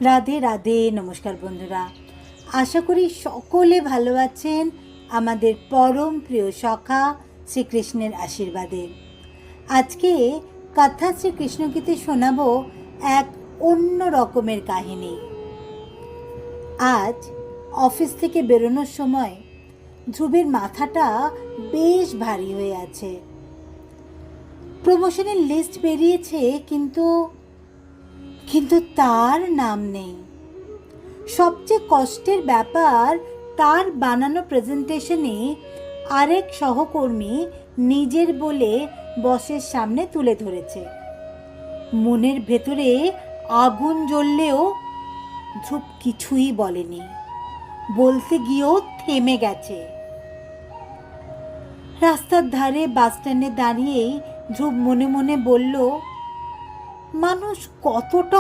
রাধে রাধে। নমস্কার বন্ধুরা, আশা করি সকলে ভালো আছেন আমাদের পরম প্রিয় সখা শ্রীকৃষ্ণের আশীর্বাদে। আজকে কথা শ্রীকৃষ্ণগীতে শোনাবো এক অন্য রকমের কাহিনী। আজ অফিস থেকে বেরোনোর সময় ধ্রুবের মাথাটা বেশ ভারী হয়ে আছে। প্রমোশনের লিস্ট বেরিয়েছে, কিন্তু তার নাম নেই। সবচেয়ে কষ্টের ব্যাপার, তার বানানো প্রেজেন্টেশনে আরেক সহকর্মী নিজের বলে বসের সামনে তুলে ধরেছে। মনের ভেতরে আগুন জ্বললেও ধ্রুব কিছুই বলেনি, বলতে গিয়েও থেমে গেছে। রাস্তার ধারে বাস স্ট্যান্ডে দাঁড়িয়েই ধ্রুব মনে মনে বলল, মানুষ কতটা